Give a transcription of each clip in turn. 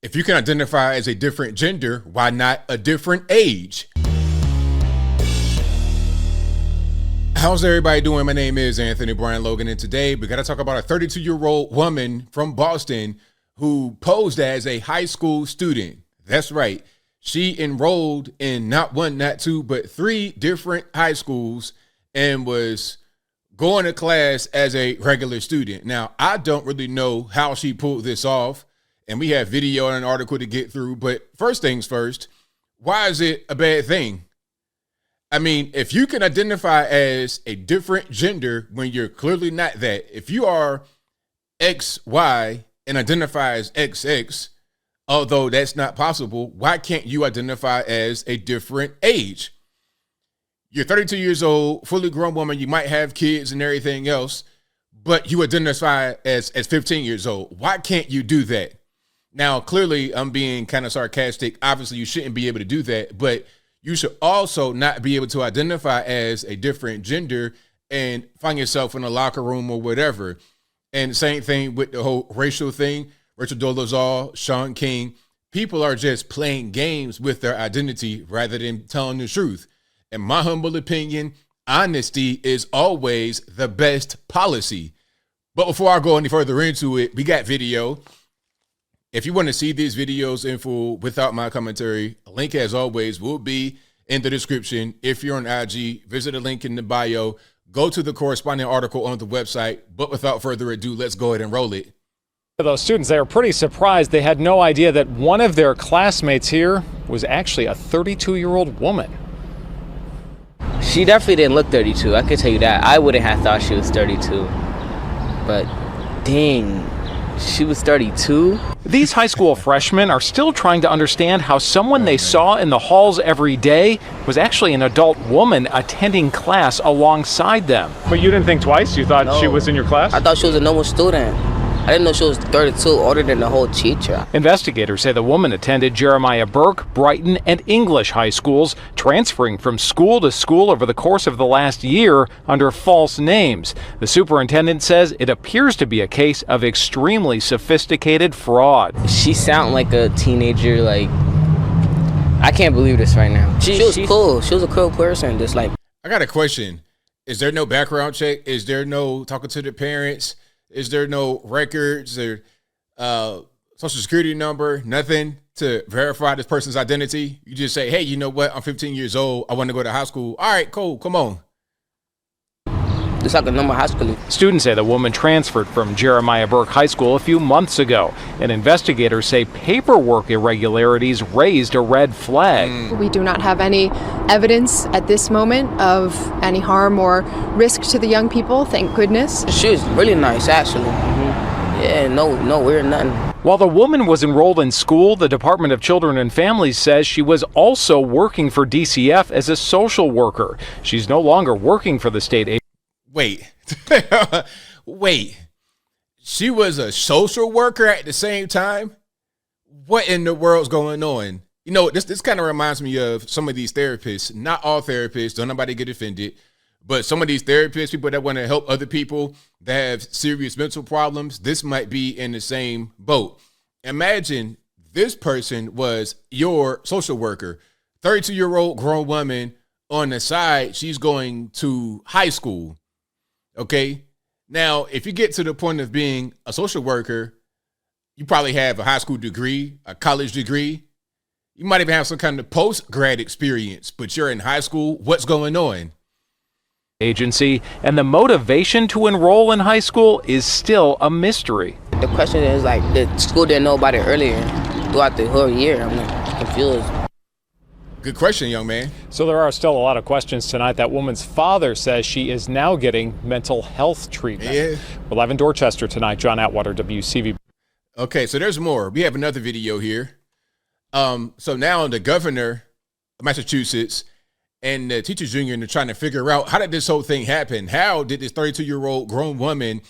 If you can identify as a different gender, why not a different age? How's everybody doing? My name is Anthony Brian Logan, and today we got to talk about a 32-year-old woman from Boston who posed as a high school student. That's right. She enrolled in not one, not two, but three different high schools and was going to class as a regular student. Now, I don't really know how she pulled this off, and we have video and an article to get through, but first things first, why is it a bad thing? I mean, if you can identify as a different gender when you're clearly not that, if you are XY and identify as XX, although that's not possible, why can't you identify as a different age? You're 32 years old, fully grown woman, you might have kids and everything else, but you identify as 15 years old. Why can't you do that? Now, clearly, I'm being kind of sarcastic. Obviously, you shouldn't be able to do that, but you should also not be able to identify as a different gender and find yourself in a locker room or whatever. And same thing with the whole racial thing. Rachel Dolezal, Shaun King, people are just playing games with their identity rather than telling the truth. In my humble opinion, honesty is always the best policy. But before I go any further into it, we got video. If you want to see these videos in full without my commentary, a link as always will be in the description. If you're on IG, visit the link in the bio, go to the corresponding article on the website. But without further ado, let's go ahead and roll it. Those students, they were pretty surprised. They had no idea that one of their classmates here was actually a 32-year-old woman. She definitely didn't look 32, I could tell you that. I wouldn't have thought she was 32, but dang, she was 32? These high school freshmen are still trying to understand how someone they saw in the halls every day was actually an adult woman attending class alongside them. But you didn't think twice? You thought she was in your class? I thought she was a normal student. I didn't know she was 32, older than the whole teacher. Investigators say the woman attended Jeremiah Burke, Brighton, and English high schools, transferring from school to school over the course of the last year under false names. The superintendent says it appears to be a case of extremely sophisticated fraud. She sounded like a teenager, like, I can't believe this right now. She was cool. She was a cool person, just like. I got a question. Is there no background check? Is there no talking to the parents? Is there no records or social security number, nothing to verify this person's identity? You just say, hey, you know what? I'm 15 years old. I want to go to high school. All right, cool. Come on. It's like a normal high school. Students say the woman transferred from Jeremiah Burke High School a few months ago, and investigators say paperwork irregularities raised a red flag. We do not have any evidence at this moment of any harm or risk to the young people, thank goodness. She was really nice, actually. Yeah, no weird nothing. While the woman was enrolled in school, the Department of Children and Families says she was also working for DCF as a social worker. She's no longer working for the state agency. Wait, she was a social worker at the same time? What in the world's going on? You know, this kind of reminds me of some of these therapists, not all therapists, don't nobody get offended, but some of these therapists, people that want to help other people that have serious mental problems, this might be in the same boat. Imagine this person was your social worker, 32-year-old grown woman on the side, she's going to high school. Okay. Now, if you get to the point of being a social worker, you probably have a high school degree, a college degree. You might even have some kind of post-grad experience, but you're in high school. What's going on? Agency, and the motivation to enroll in high school is still a mystery. The question is, like, the school didn't know about it earlier throughout the whole year. I'm like, confused. Good question, young man. So there are still a lot of questions tonight. That woman's father says she is now getting mental health treatment. Yeah. We're live in Dorchester tonight. John Atwater, WCV. Okay, so there's more. We have another video here. So now the governor of Massachusetts and the teachers union are trying to figure out, how did this whole thing happen? How did this 32-year-old grown woman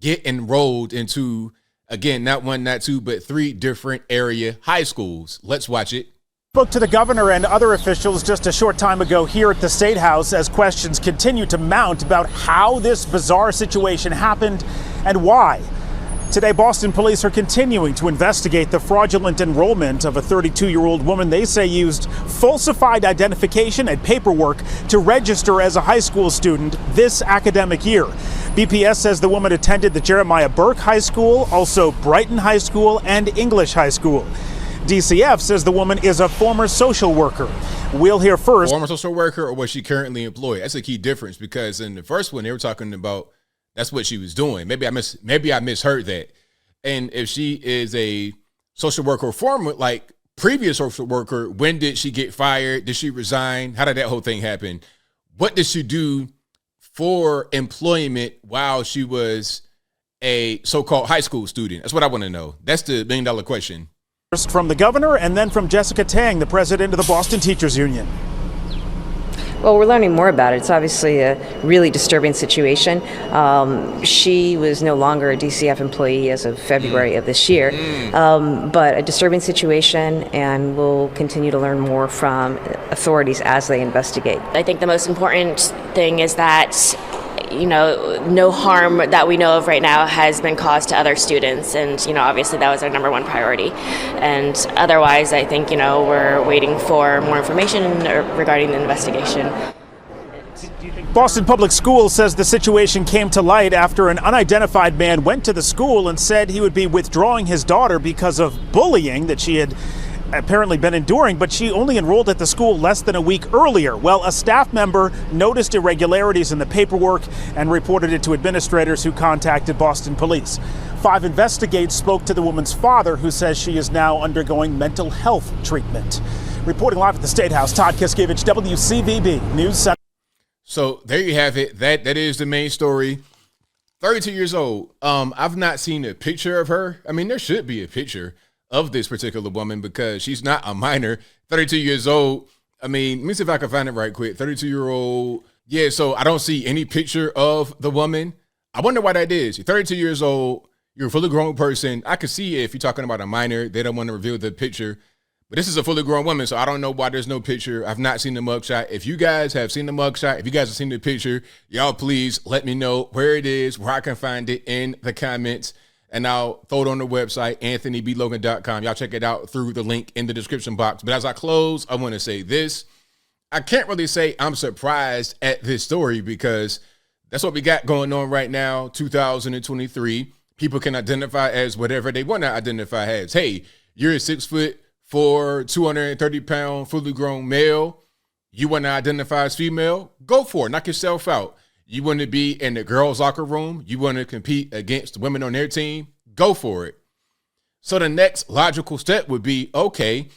get enrolled into, again, not one, not two, but three different area high schools? Let's watch it. Spoke to the governor and other officials just a short time ago here at the State House as questions continue to mount about how this bizarre situation happened and why. Today, Boston police are continuing to investigate the fraudulent enrollment of a 32-year-old woman they say used falsified identification and paperwork to register as a high school student this academic year. BPS says the woman attended the Jeremiah Burke High School, also Brighton High School, and English High School. DCF says the woman is a former social worker. We'll hear first. Former social worker, or was she currently employed? That's a key difference, because in the first one, they were talking about that's what she was doing. Maybe I misheard that. And if she is a social worker or former, like previous social worker, when did she get fired? Did she resign? How did that whole thing happen? What did she do for employment while she was a so-called high school student? That's what I want to know. That's the $1 million question. First from the governor, and then from Jessica Tang, the president of the Boston Teachers Union. Well, we're learning more about it. It's obviously a really disturbing situation. She was no longer a DCF employee as of February of this year, but a disturbing situation, and we'll continue to learn more from authorities as they investigate. I think the most important thing is that no harm that we know of right now has been caused to other students, and obviously that was our number one priority. And otherwise, I think we're waiting for more information regarding the investigation. Boston Public Schools says the situation came to light after an unidentified man went to the school and said he would be withdrawing his daughter because of bullying that she had apparently been enduring, but she only enrolled at the school less than a week earlier. Well, a staff member noticed irregularities in the paperwork and reported it to administrators, who contacted Boston police. 5 investigators spoke to the woman's father, who says she is now undergoing mental health treatment. Reporting live at the State House, Todd Kiskevich, WCVB News Center. So there you have it. That is the main story. 32 years old. I've not seen a picture of her. I mean, there should be a picture of this particular woman, because she's not a minor. 32 years old. I mean, let me see if I can find it right quick. 32-year-old. Yeah, so I don't see any picture of the woman. I wonder why that is. You're 32 years old. You're a fully grown person. I could see if you're talking about a minor, they don't want to reveal the picture. But this is a fully grown woman, so I don't know why there's no picture. I've not seen the mugshot. If you guys have seen the mugshot, if you guys have seen the picture, y'all please let me know where it is, where I can find it in the comments. And I'll throw it on the website, anthonyblogan.com. Y'all check it out through the link in the description box. But as I close, I want to say this. I can't really say I'm surprised at this story, because that's what we got going on right now, 2023. People can identify as whatever they want to identify as. Hey, you're a 6'4", 230-pound, fully grown male. You want to identify as female? Go for it. Knock yourself out. You want to be in the girls' locker room? You want to compete against women on their team? Go for it. So the next logical step would be, okay,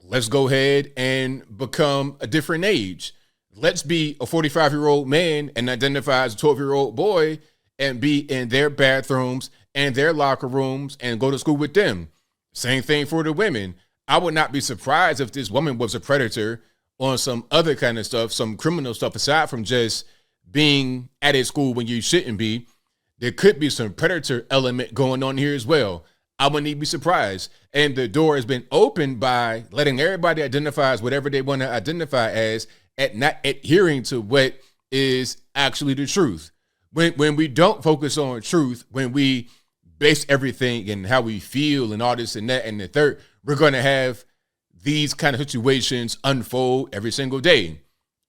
let's go ahead and become a different age. Let's be a 45-year-old man and identify as a 12-year-old boy and be in their bathrooms and their locker rooms and go to school with them. Same thing for the women. I would not be surprised if this woman was a predator on some other kind of stuff, some criminal stuff, aside from just being at a school when you shouldn't be. There could be some predator element going on here as well. I wouldn't even be surprised. And the door has been opened by letting everybody identify as whatever they want to identify as, at not adhering to what is actually the truth. When we don't focus on truth, when we base everything in how we feel and all this and that and the third, we're going to have these kind of situations unfold every single day.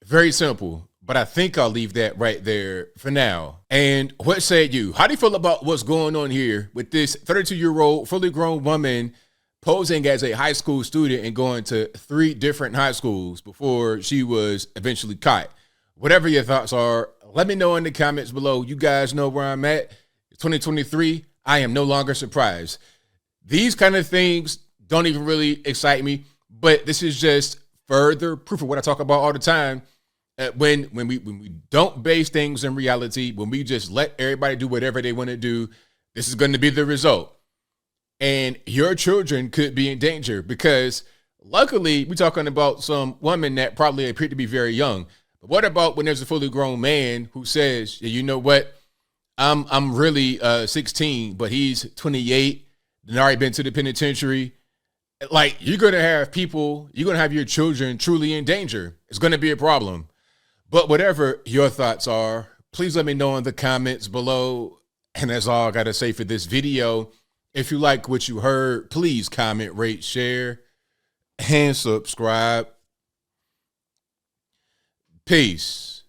Very simple. But I think I'll leave that right there for now. And what say you? How do you feel about what's going on here with this 32-year-old fully grown woman posing as a high school student and going to 3 different high schools before she was eventually caught? Whatever your thoughts are, let me know in the comments below. You guys know where I'm at. 2023, I am no longer surprised. These kind of things don't even really excite me, but this is just further proof of what I talk about all the time. When we don't base things in reality, when we just let everybody do whatever they want to do, this is going to be the result. And your children could be in danger, because luckily we're talking about some women that probably appear to be very young. But what about when there's a fully grown man who says, you know what, I'm really 16, but he's 28 and already been to the penitentiary. Like, you're going to have people, you're going to have your children truly in danger. It's going to be a problem. But whatever your thoughts are, please let me know in the comments below. And that's all I got to say for this video. If you like what you heard, please comment, rate, share, and subscribe. Peace.